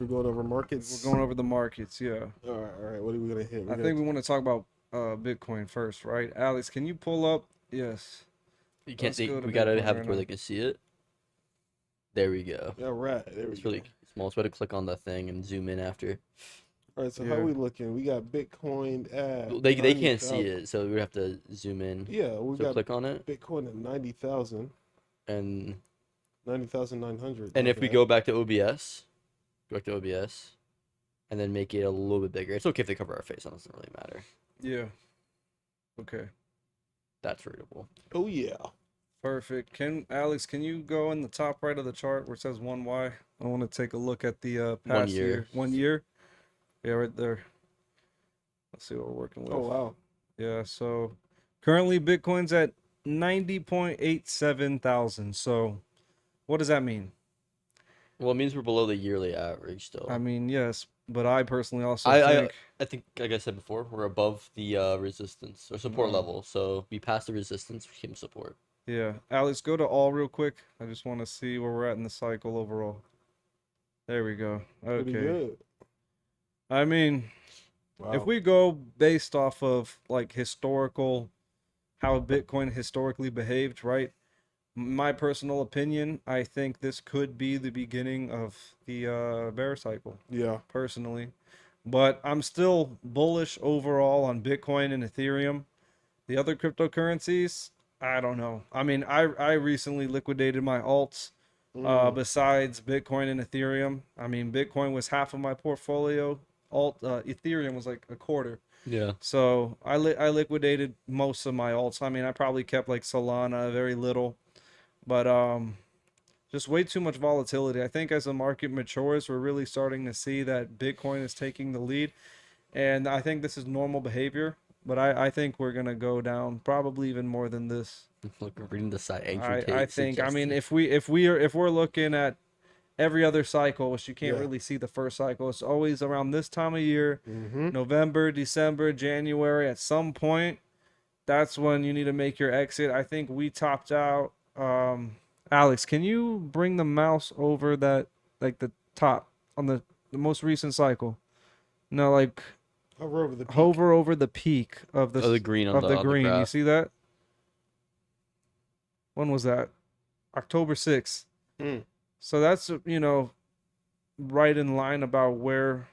We're going over markets. We're going over the markets, yeah. All right. What are we gonna hit? I think we want to talk about Bitcoin first, right? Alex, can you pull up? Yes. You can't Let's see. go to We gotta Bitcoin have right it where now. they can see it. There we go. All right. There we It's go. really small. So I had to click on the thing and zoom in after. All right. So Yeah. how we looking? We got Bitcoin at Well, they can't see 90,000. it, so we would have to zoom in. Yeah, we So got click on it, Bitcoin at 90,000, and 90,900. and my if we bad. go back to OBS, and then make it a little bit bigger. It's okay if they cover our face. That doesn't really matter. Yeah. Okay. That's readable. Oh yeah. Perfect. Alex, can you go in the top right of the chart where it says 1Y? I want to take a look at the past year. 1 year. Yeah, right there. Let's see what we're working with. Oh wow. Yeah, so currently Bitcoin's at 90.87 thousand. So what does that mean? Well, it means we're below the yearly average still. I mean, yes, but I personally also I think I think, like I said before, we're above the resistance or support No. level. So we passed the resistance, we came support. yeah. Alex, go to all real quick. I just want to see where we're at in the cycle overall. There we go. Pretty Okay. good. I mean, Wow. if we go based off of like historical, how Bitcoin historically behaved, right? My personal opinion, I think this could be the beginning of the bear cycle, Yeah. personally. But I'm still bullish overall on Bitcoin and Ethereum. The other cryptocurrencies, I don't know. I mean, I recently liquidated my alts besides Bitcoin and Ethereum. I mean, Bitcoin was half of my portfolio. Ethereum was like a quarter. Yeah. So I liquidated most of my alts. I mean, I probably kept like Solana, very little, but just way too much volatility. I think as the market matures, we're really starting to see that Bitcoin is taking the lead, and I think this is normal behavior. But I think we're gonna go down probably even more than this. Look, we're reading the side. Andrew I Tate think. I mean, suggested. if we're looking at every other cycle, which you can't Yeah. really see the first cycle, it's always around this time of year. Mm-hmm. November, December, January, at some point, that's when you need to make your exit. I think we topped out. Alex, can you bring the mouse over that, like the top on the most recent cycle? No, like Hover over the peak. hover over the peak of the Oh, the green on of the, the on green. the You graph. see that? When was that? October 6th. Mm. So that's, right in line about where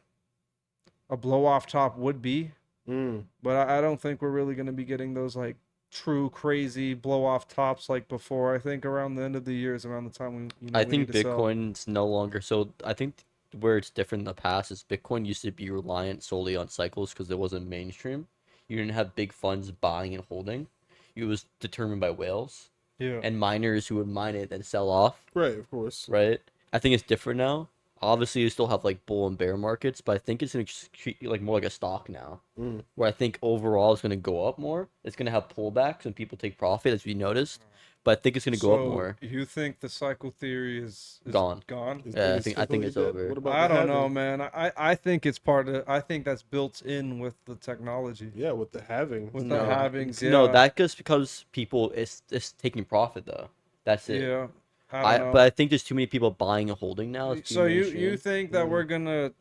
a blow off top would be. Mm. But I don't think we're really going to be getting those like true crazy blow off tops like before. I think around the end of the year is around the time I we think need to sell. Bitcoin's no longer. So I think where it's different in the past is Bitcoin used to be reliant solely on cycles because it wasn't mainstream. You didn't have big funds buying and holding. It was determined by whales Yeah. and miners who would mine it and sell off. Right. Of course. Right. I think it's different now. Obviously, you still have like bull and bear markets, but I think it's gonna treat you like more like a stock now. Mm. Where I think overall it's gonna go up more. It's gonna have pullbacks and people take profit, as we noticed. But I think it's gonna go up more. You think the cycle theory is Gone. Gone? Is Yeah, I biggest think it's cycle you over. did? What about I the don't know, halving? man. I think it's part of. I think that's built in with the technology. Yeah, with the halving. With No. the halvings, yeah. No, that just because people is taking profit though. That's it. Yeah. I don't know. But I think there's too many people buying and holding now. It's too So you mainstream. think that Mm. we're gonna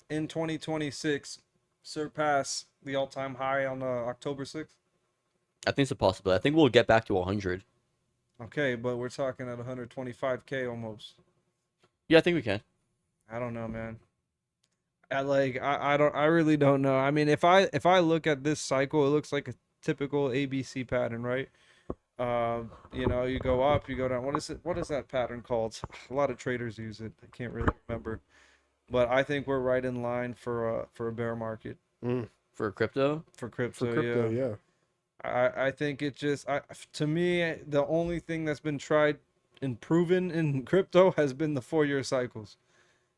in 2026 surpass the all-time high on October 6th? I think it's a possibility. I think we'll get back to 100. Okay, but we're talking at 125K almost. Yeah, I think we can. I don't know, man. I really don't know. I mean, if I look at this cycle, it looks like a typical ABC pattern, right? You go up, you go down. What is that pattern called? A lot of traders use it. I can't really remember. But I think we're right in line for a bear market Mm. For crypto, for crypto. For crypto, yeah. yeah. I think it just to me the only thing that's been tried and proven in crypto has been the 4-year cycles,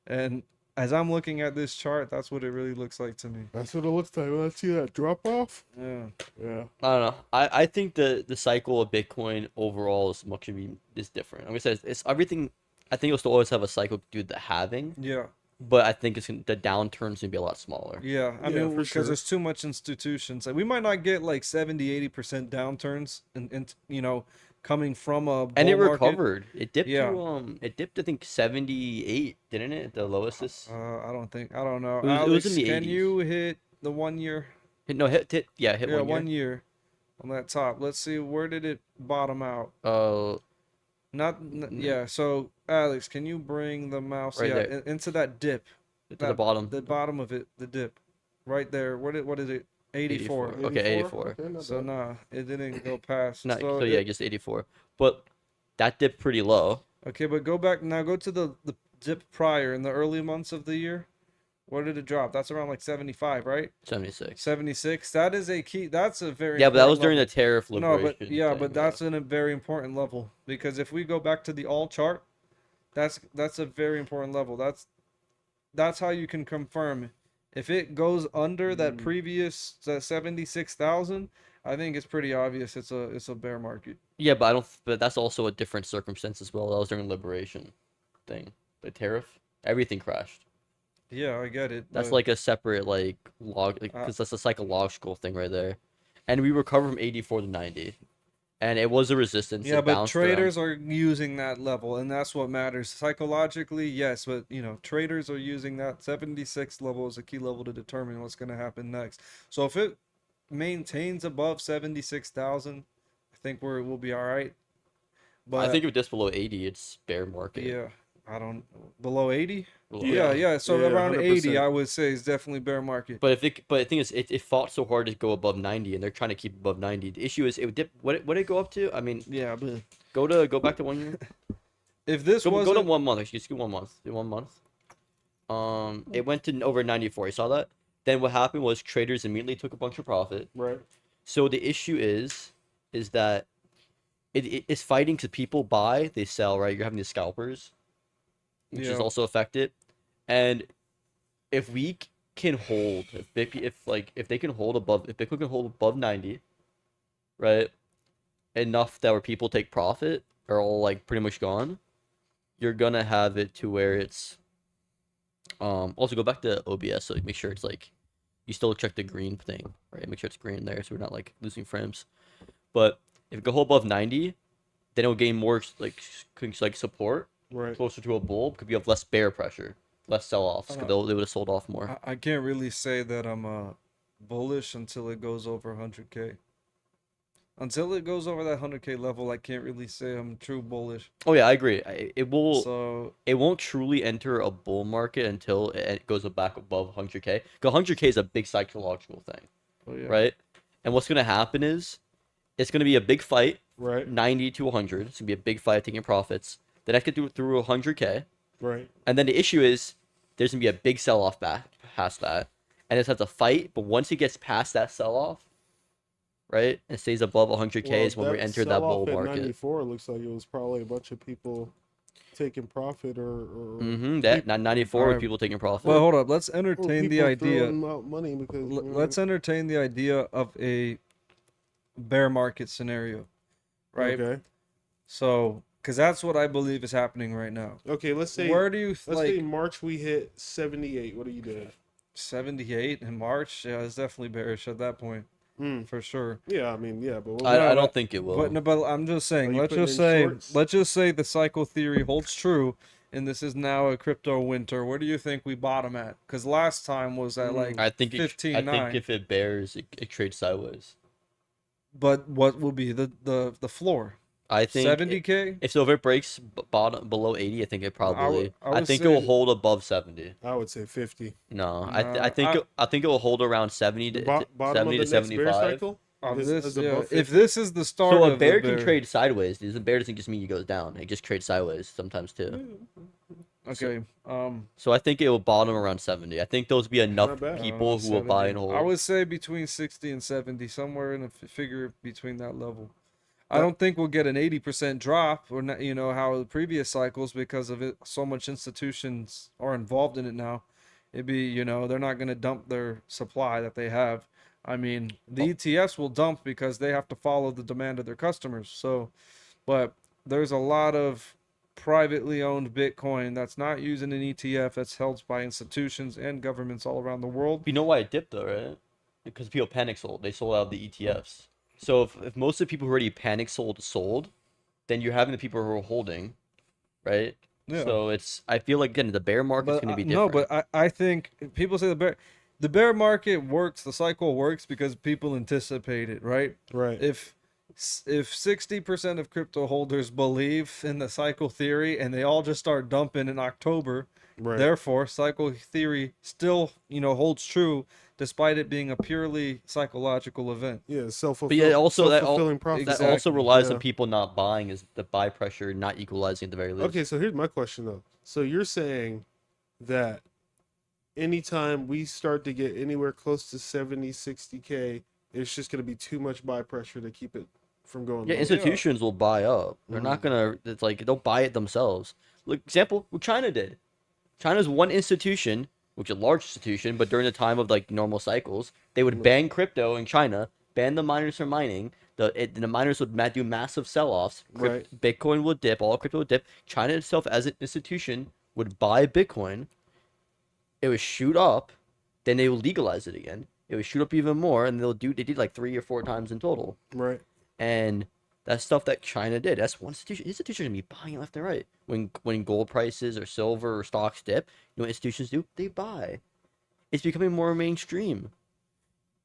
and as I'm looking at this chart, that's what it really looks like to me. That's what it looks like. Let's see that drop off. Yeah. Yeah. I don't know. I think the cycle of Bitcoin overall is different. I'm gonna say it's everything. I think it'll still always have a cycle due to the halving, Yeah. but I think the downturn's gonna be a lot smaller. Yeah. I Yeah, mean, for because sure. there's too much institutions. Like we might not get like 70-80% downturns and coming from a And it bull market. recovered. It dipped Yeah. to it dipped I think 78, didn't it? The lowest this. I don't know. It was in Alex, the can 80s. you hit the 1 year? No, hit Yeah, 1 1 year. year on that top. Let's see, where did it bottom out? Yeah. So Alex, can you bring the mouse Right there. into that dip? To the bottom. The bottom of it, the dip, right there. What is it? 84. Okay, 84. Okay, not So bad. nah, it didn't go past. No, So so yeah, it- just 84. But that dipped pretty low. okay, but go back now. Go to the dip prior in the early months of the year. Where did it drop? That's around like 75, right? 76. 76. That is a key. That's a very Yeah, but that was important during the level. tariff No, liberation. but yeah, thing, but that's in a very important level because if we go back to the all chart, that's a very important level. That's how you can confirm if it goes under that previous 76,000. I think it's pretty obvious it's a bear market. Yeah, but I don't. But that's also a different circumstance as well. That was during liberation thing. The tariff, everything crashed. Yeah, I get it. That's but- like a separate like log, because that's a psychological thing right there. And we recovered from 84 to 90, and it was a resistance. Yeah, It but bounced around. traders are using that level, and that's what matters. Psychologically, yes, but traders are using that 76 level as a key level to determine what's going to happen next. So if it maintains above 76,000, I think we'll be all right. But I think if it dips below 80, it's bear market. yeah, I don't below 80. Below Yeah, 80. yeah. So Yeah, around 80, 100%. I would say is definitely bear market. But the thing is, it fought so hard to go above 90, and they're trying to keep above 90. The issue is it would dip. What did it go up to? I mean, Yeah, but go back to 1 year. if this Go to wasn't 1 month. Excuse me, 1 month. Do 1 month. It went to over 94. You saw that? Then what happened was traders immediately took a bunch of profit. Right. So the issue is that it's fighting because people buy, they sell, right? You're having the scalpers, which is Yeah. also affected. And if we can hold, if they can hold above, if Bitcoin can hold above 90, right? Enough that where people take profit are all like pretty much gone, you're gonna have it to where it's also go back to OBS, so make sure it's like you still check the green thing, right? Make sure it's green there so we're not like losing frames. But if it go above 90, then it'll gain more like support Right. closer to a bull because you have less bear pressure, less sell-offs because they would have sold off more. I can't really say that I'm bullish until it goes over 100K. Until it goes over that 100K level, I can't really say I'm true bullish. Oh yeah, I agree. It won't truly enter a bull market until it goes back above 100K. Because 100K is a big psychological thing, Oh, yeah. right? And what's gonna happen is it's gonna be a big fight, Right. 90 to 100. It's gonna be a big fight taking profits. Then I could do it through 100K, Right. and then the issue is there's gonna be a big sell-off back past that, and it has to fight. But once it gets past that sell-off, right, and stays above 100K is when we enter that bull sell-off at market. 94 looks like it was probably a bunch of people taking profit or That 94 with Alright. people taking profit. Well, hold up. Let's or entertain the people idea. throwing out money because Let's entertain the idea of a bear market scenario, right? Okay. So, because that's what I believe is happening right now. Okay. Let's say Where do you let's say like March we hit 78. What do you do? 78 in March? Yeah, it's definitely bearish at that point Hmm. for sure. Yeah. I mean, yeah, but I don't think it will. But no, but I'm just Are saying. you putting in shorts? Let's just say the cycle theory holds true, and this is now a crypto winter. Where do you think we bottom at? Because last time was at like I think 15.9. if it bears, it trades sideways. But what will be the floor? I think 70K? if it breaks bottom below 80, I think it probably. I would think it say will that- hold above 70. I would say 50. No, Nah, I think it will hold around 70 to Bottom of 70 the to next bear 75. cycle. If Is above if 50? this is the start So a of bear the can trade sideways. The bear doesn't just mean it goes down. It just trades sideways sometimes too. Okay. So I think it will bottom around 70. I think those will be enough Not bad. people who will buy 70. and hold. I would say between 60 and 70, somewhere in a figure between that level. I don't think we'll get an 80% drop, or not, how the previous cycles, because of it. So much institutions are involved in it now. It'd be, they're not going to dump their supply that they have. I mean, the ETFs will dump because they have to follow the demand of their customers. So, but there's a lot of privately owned Bitcoin that's not using an ETF that's held by institutions and governments all around the world. You know why it dipped though, right? Because people panic sold. They sold out of the ETFs. So if most of the people who already panic sold, then you're having the people who are holding, right? Yeah. So I feel like again the bear market's going to be no, different. but I think people say the bear market works, the cycle works because people anticipate it, right? Right. If 60% of crypto holders believe in the cycle theory and they all just start dumping in October, Right. therefore cycle theory still, holds true despite it being a purely psychological event. Yeah, But self-fulfilling. yeah, also self-fulfilling prophecy. that also Exactly, relies yeah. on people not buying, is the buy pressure not equalizing at the very least. Okay, so here's my question though. So you're saying that anytime we start to get anywhere close to 70, 60K, it's just going to be too much buy pressure to keep it from going Yeah, lower. institutions will buy up. They're not gonna. It's like they'll buy it themselves. Look, example, what China did. China's one institution, which is a large institution, but during the time of like normal cycles, they would ban crypto in China, ban the miners from mining. The miners would do massive sell-offs. Right. Bitcoin would dip. All crypto would dip. China itself, as an institution, would buy Bitcoin. It would shoot up. Then they would legalize it again. It would shoot up even more, and they did like 3 or 4 times in total. Right. And that's stuff that China did. That's one institution. Institutions gonna be buying left and right. When gold prices or silver or stocks dip, you know what institutions do? They buy. It's becoming more mainstream.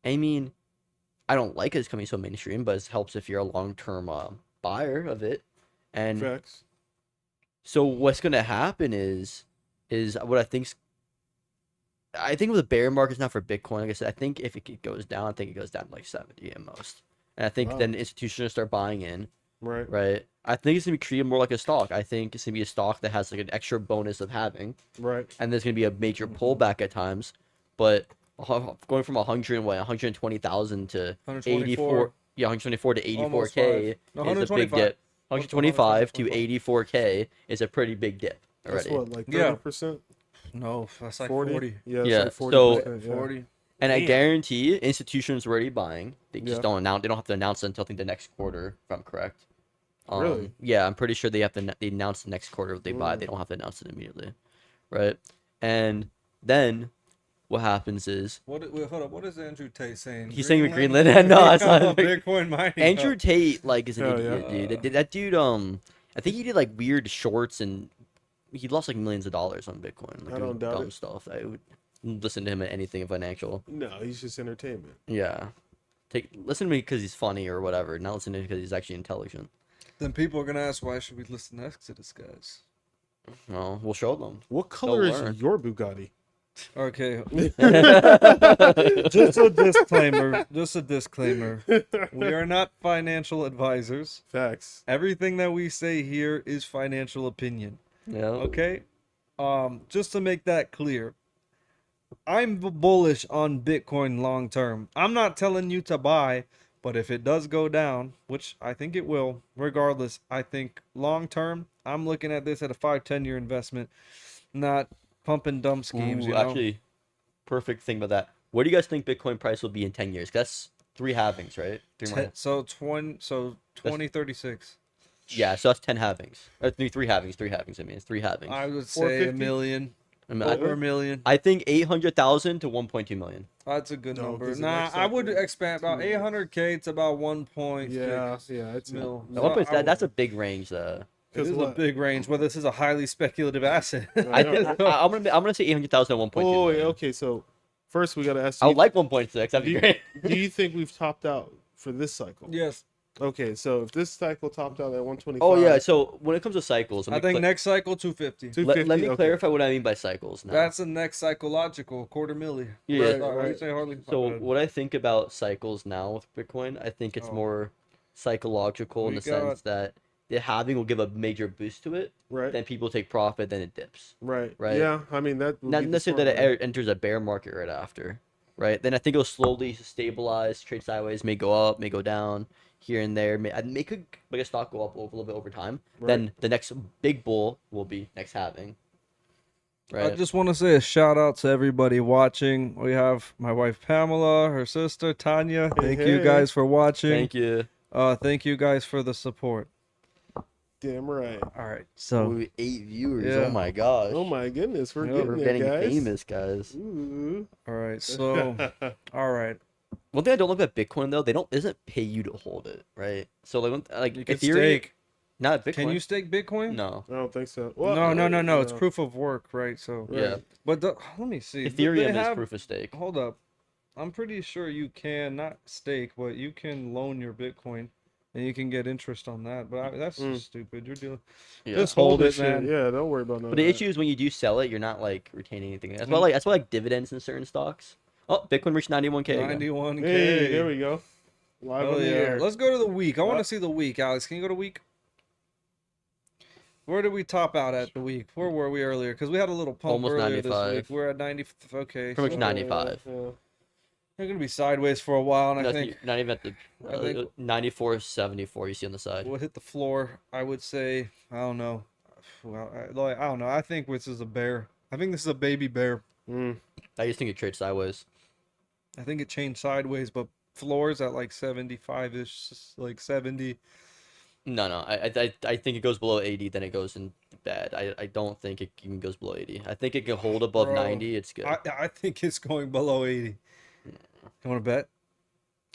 I mean, I don't like it becoming so mainstream, but it helps if you're a long-term buyer of it. And Facts. so what's gonna happen is what I think with the bear market's not for Bitcoin. Like I said, I think if it goes down, I think it goes down to like 70 at most. And I think Wow. then institutions start buying in, Right. right? I think it's gonna be treated more like a stock. I think it's gonna be a stock that has like an extra bonus of having, Right. and there's gonna be a major pullback at times. But going from 120,000 to 84, 124 to 84K No, is a big 125. dip. 125 to 125. 84K is a pretty big dip That's already. what, like Yeah. 30%? No, that's like 40? 40. Yeah, it's Yeah, like so- 40%. yeah. 40. And I Damn. guarantee institutions are already buying. They just Yeah. don't announce. They don't have to announce it until I think the next quarter, if I'm correct. Really? Yeah, I'm pretty sure they have to. They announce the next quarter they buy. They don't have to announce it immediately, right? And then what happens is Wait, hold up. What is Andrew Tate saying? He's saying Greenland? No, that's not- Bitcoin mining. Andrew Tate is an Hell idiot, yeah. dude. That dude, I think he did like weird shorts and he lost like millions of dollars on Bitcoin. Like, I don't doing doubt dumb it. stuff. I would listen to him at anything financial. No, he's just entertainment. Yeah, listen to me because he's funny or whatever. Not listen to him because he's actually intelligent. Then people are gonna ask, why should we listen next to this guys? No, we'll show them. What color is learn. your Bugatti? Okay. Just a disclaimer. We are not financial advisors. Facts. Everything that we say here is financial opinion. Yeah. Okay? Just to make that clear. I'm bullish on Bitcoin long term. I'm not telling you to buy, but if it does go down, which I think it will, regardless, I think long term, I'm looking at this at a 5-10 year investment, not pump and dump schemes. Ooh, actually, perfect thing about that. What do you guys think Bitcoin price will be in 10 years? That's 3 halvings, right? 3 more. So 2036. Yeah, so that's 10 halvings. Or 3 halvings. 3 halvings. I mean, it's 3 halvings. I would say 450? a million. I mean, Over a million. I think 800,000 to 1.2 million. That's a good No, number. 'cause the Nah, next I would cycle- expand about 800K to about 1.6 Yeah, it's mil. Now, So that's a big range, though. It is a big range, whether this is a highly speculative asset. I'm gonna say 800,000 to 1.2 Oh, million. okay. So first we gotta ask. I you, would like 1.6. That'd do be you, great. do you think we've topped out for this cycle? Yes. Okay, so if this cycle topped out at 125. Oh yeah. So when it comes to cycles, I think next cycle 250. 250. let me okay. clarify what I mean by cycles now. That's the next psychological quarter milli. Yeah. Right, What do you right. say, Harley? So My bad. what I think about cycles now with Bitcoin, I think it's Oh. more psychological in We the sense that the halving will give a major boost to it. Right. Then people take profit, then it dips. Right. Right. Yeah, I mean that. would Not be the necessarily smart that way. it enters a bear market right after, right? Then I think it'll slowly stabilize, trade sideways, may go up, may go down here and there. May could make a stock go up a little bit over time. Then Right. the next big bull will be next halving. Right. I just want to say a shout out to everybody watching. We have my wife Pamela, her sister Tanya. Hey, Thank you hey. guys for watching. Thank you. Thank you guys for the support. Damn right. All right. So Ooh, 8 viewers. Yeah. Oh my gosh. Oh my goodness, we're Yeah, getting We're there, getting guys. famous, guys. Ooh. all right. So all right. One thing I don't like about Bitcoin though, they don't doesn't pay you to hold it, right? So like You can Ethereum, stake. Not Bitcoin. Can you stake Bitcoin? No. I don't think so. No. It's proof of work, right? So, Right. Yeah. but let me see. Ethereum They is have- proof of stake. Hold up. I'm pretty sure you can not stake, but you can loan your Bitcoin, and you can get interest on that. But that's just stupid. You're dealing. Yeah. Just hold this it, man. shit. Yeah, don't worry about none But the of that. issue is when you do sell it, you're not like retaining anything. That's why like dividends in certain stocks. Oh, Bitcoin reached 91K. again. 91K. Hey, there we go. Live Oh on the yeah. air. Let's go to the week. I want to see the week, Alex. Can you go to week? Where did we top out at the week? Where were we earlier? Because we had a little pump Almost earlier 95. this week. We're at 90. Okay. Pretty much so 95. Yeah. They're gonna be sideways for a while, and I That's think not even at the I think- 94.74 you see on the side. we'll hit the floor. I would say. I don't know. Well, I don't know. I think this is a bear. I think this is a baby bear. I just think it trades sideways. I think it changed sideways, but floors at like 75-ish, like 70. No. I think it goes below 80, then it goes in bad. I don't think it even goes below 80. I think it can hold above Bro, 90. It's good. I think it's going below 80. You want to bet?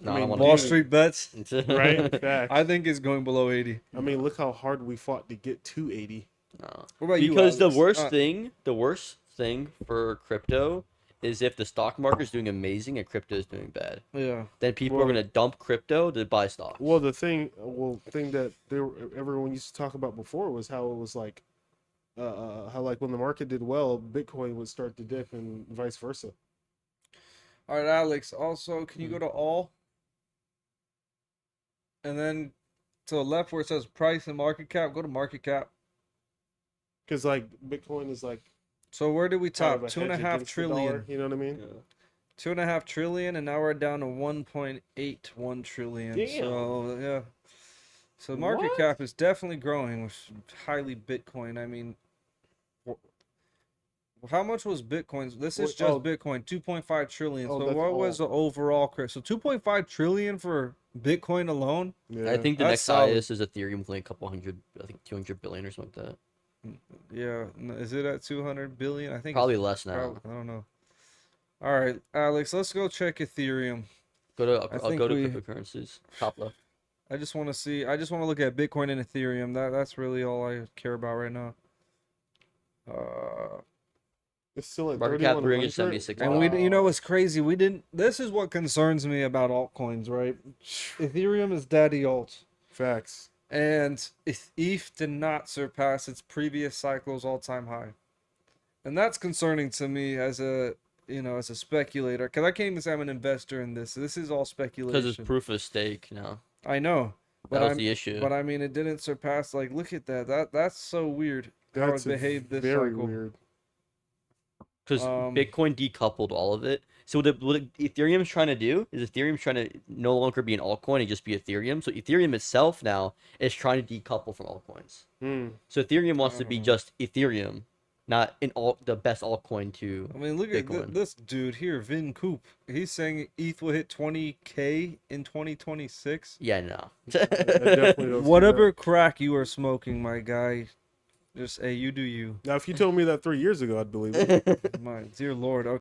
No, I I mean, don't Wall want Street bets? to. Right? Facts. I think it's going below 80. I mean, look how hard we fought to get to 80. No. What about you, Because the Alex? worst thing for crypto is if the stock market is doing amazing and crypto is doing bad. Yeah. Then people are Well- gonna dump crypto to buy stocks. Well, the thing that everyone used to talk about before was how it was like, how like when the market did well, Bitcoin would start to dip and vice versa. All right, Alex. Also, can you go to all? And then to the left where it says price and market cap, go to market cap. Because like Bitcoin is like So where did we kind of top? a Two and a hedge half against the dollar, trillion. you know what I mean? 2.5 trillion, and now we're down to 1.81 trillion. Damn. So yeah. So market What? cap is definitely growing with highly Bitcoin. I mean, how much was Bitcoin? This is Wait, just oh. Bitcoin, 2.5 trillion. Oh, So that's what was the overall crypto? So 2.5 trillion for Bitcoin alone? Yeah. I think the That's next solid. highest is Ethereum with like a couple hundred, I think 200 billion or something like that. Yeah. Is it at 200 billion? I think Probably it's less now. I don't know. All right, Alex, let's go check Ethereum. I'll think go to we- cryptocurrencies. Top left. I just want to look at Bitcoin and Ethereum. That's really all I care about right now. It's still at Market cap 3,100. 376. And you know what's crazy? This is what concerns me about altcoins, right? Ethereum is daddy alt, Facts. and ETH did not surpass its previous cycle's all-time high, and that's concerning to me as a speculator, because I can't even say I'm an investor in this. This is all speculation. Because it's proof of stake now. I know, That but was the issue. But I mean, it didn't surpass. Like, look at that. That's so weird. How That's it behaved this very cycle. weird. Because Bitcoin decoupled all of it. So what Ethereum's trying to do is Ethereum's trying to no longer be an altcoin and just be Ethereum. So Ethereum itself now is trying to decouple from altcoins. So Ethereum wants to be just Ethereum, not the best altcoin to I mean, look at Bitcoin. this dude here, Vin Coop. He's saying ETH will hit 20K in 2026. Yeah, no. Definitely don't see Whatever crack you are smoking, my guy, just hey, you do you. that. Now, if you told me that 3 years ago, I'd believe it. My dear Lord.